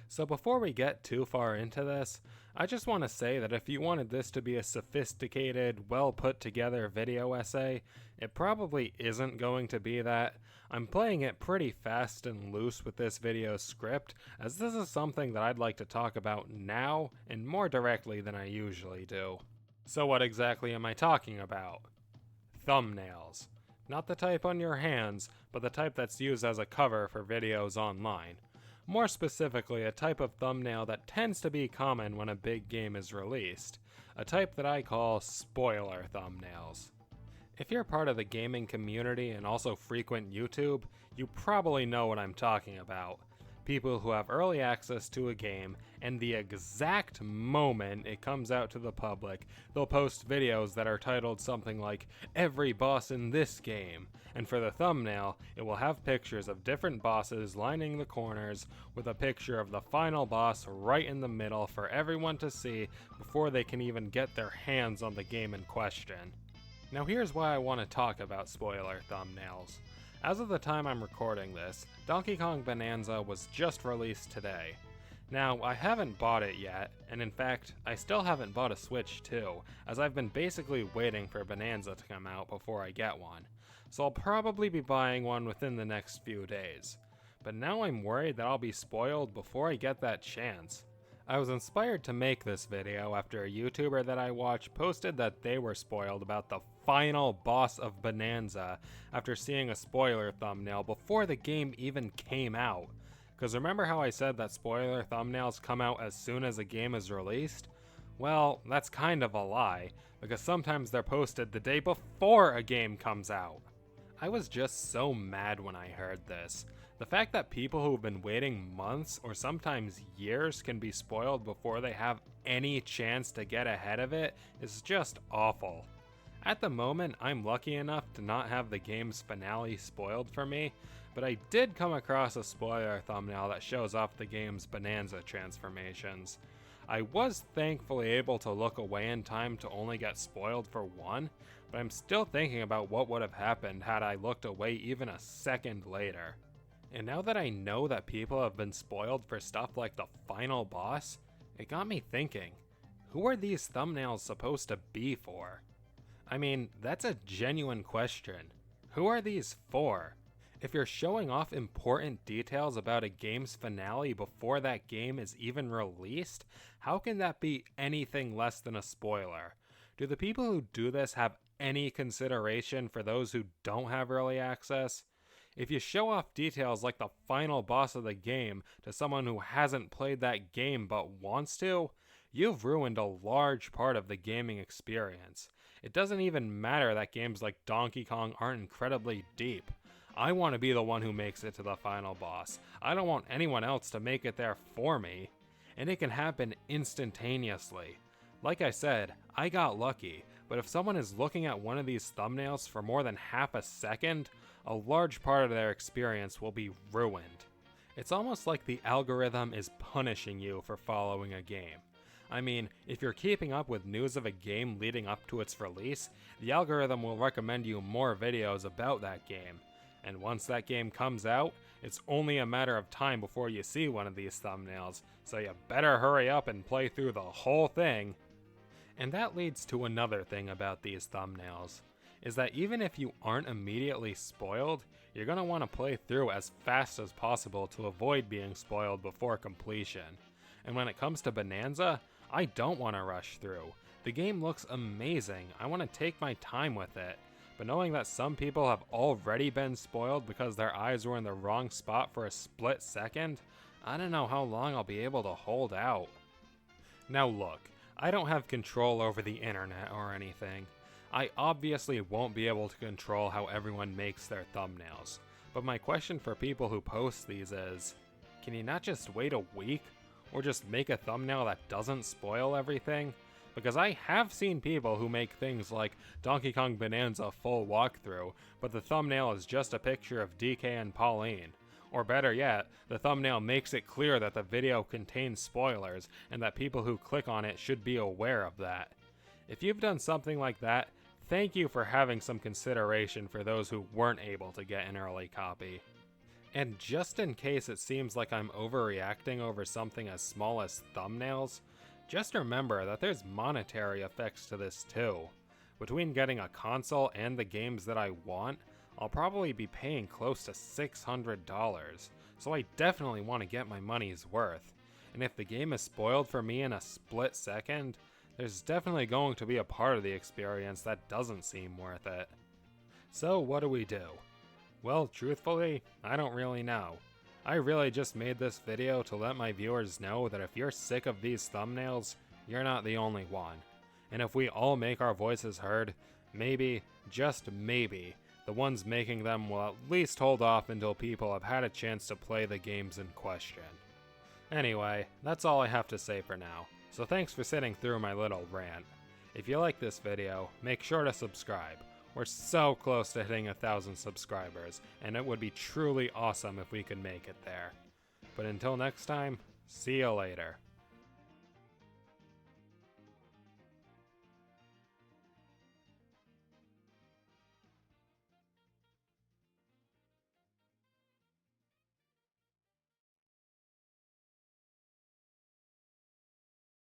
So before we get too far into this, I just want to say that if you wanted this to be a sophisticated, well put together video essay, it probably isn't going to be that. I'm playing it pretty fast and loose with this video script, as this is something that I'd like to talk about now and more directly than I usually do. So what exactly am I talking about? Thumbnails. Not the type on your hands, but the type that's used as a cover for videos online. More specifically, a type of thumbnail that tends to be common when a big game is released, a type that I call spoiler thumbnails. If you're part of the gaming community and also frequent YouTube, you probably know what I'm talking about. People who have early access to a game, and the exact moment it comes out to the public, they'll post videos that are titled something like, "Every boss in this game," and for the thumbnail, it will have pictures of different bosses lining the corners with a picture of the final boss right in the middle for everyone to see before they can even get their hands on the game in question. Now here's why I want to talk about spoiler thumbnails. As of the time I'm recording this, Donkey Kong Bonanza was just released today. Now, I haven't bought it yet, and in fact, I still haven't bought a Switch 2, as I've been basically waiting for Bonanza to come out before I get one, so I'll probably be buying one within the next few days. But now I'm worried that I'll be spoiled before I get that chance. I was inspired to make this video after a YouTuber that I watch posted that they were spoiled about the final boss of Bonanza after seeing a spoiler thumbnail before the game even came out. Cause remember how I said that spoiler thumbnails come out as soon as a game is released? Well, that's kind of a lie, because sometimes they're posted the day before a game comes out. I was just so mad when I heard this. The fact that people who've been waiting months or sometimes years can be spoiled before they have any chance to get ahead of it is just awful. At the moment, I'm lucky enough to not have the game's finale spoiled for me, but I did come across a spoiler thumbnail that shows off the game's Bonanza transformations. I was thankfully able to look away in time to only get spoiled for one, but I'm still thinking about what would have happened had I looked away even a second later. And now that I know that people have been spoiled for stuff like the final boss, it got me thinking, who are these thumbnails supposed to be for? I mean, that's a genuine question. Who are these for? If you're showing off important details about a game's finale before that game is even released, how can that be anything less than a spoiler? Do the people who do this have any consideration for those who don't have early access? If you show off details like the final boss of the game to someone who hasn't played that game but wants to, you've ruined a large part of the gaming experience. It doesn't even matter that games like Donkey Kong aren't incredibly deep. I want to be the one who makes it to the final boss. I don't want anyone else to make it there for me. And it can happen instantaneously. Like I said, I got lucky, but if someone is looking at one of these thumbnails for more than half a second, a large part of their experience will be ruined. It's almost like the algorithm is punishing you for following a game. I mean, if you're keeping up with news of a game leading up to its release, the algorithm will recommend you more videos about that game. And once that game comes out, it's only a matter of time before you see one of these thumbnails, so you better hurry up and play through the whole thing. And that leads to another thing about these thumbnails, is that even if you aren't immediately spoiled, you're going to want to play through as fast as possible to avoid being spoiled before completion. And when it comes to Bonanza, I don't want to rush through. The game looks amazing, I want to take my time with it. But knowing that some people have already been spoiled because their eyes were in the wrong spot for a split second, I don't know how long I'll be able to hold out. Now look, I don't have control over the internet or anything. I obviously won't be able to control how everyone makes their thumbnails. But my question for people who post these is, can you not just wait a week? Or just make a thumbnail that doesn't spoil everything? Because I have seen people who make things like Donkey Kong Bonanza full walkthrough, but the thumbnail is just a picture of DK and Pauline. Or better yet, the thumbnail makes it clear that the video contains spoilers, and that people who click on it should be aware of that. If you've done something like that, thank you for having some consideration for those who weren't able to get an early copy. And just in case it seems like I'm overreacting over something as small as thumbnails, just remember that there's monetary effects to this too. Between getting a console and the games that I want, I'll probably be paying close to $600, so I definitely want to get my money's worth. And if the game is spoiled for me in a split second, there's definitely going to be a part of the experience that doesn't seem worth it. So what do we do? Well, truthfully, I don't really know. I really just made this video to let my viewers know that if you're sick of these thumbnails, you're not the only one. And if we all make our voices heard, maybe, just maybe, the ones making them will at least hold off until people have had a chance to play the games in question. Anyway, that's all I have to say for now, so thanks for sitting through my little rant. If you like this video, make sure to subscribe. We're so close to hitting 1,000 subscribers, and it would be truly awesome if we could make it there. But until next time, see you later.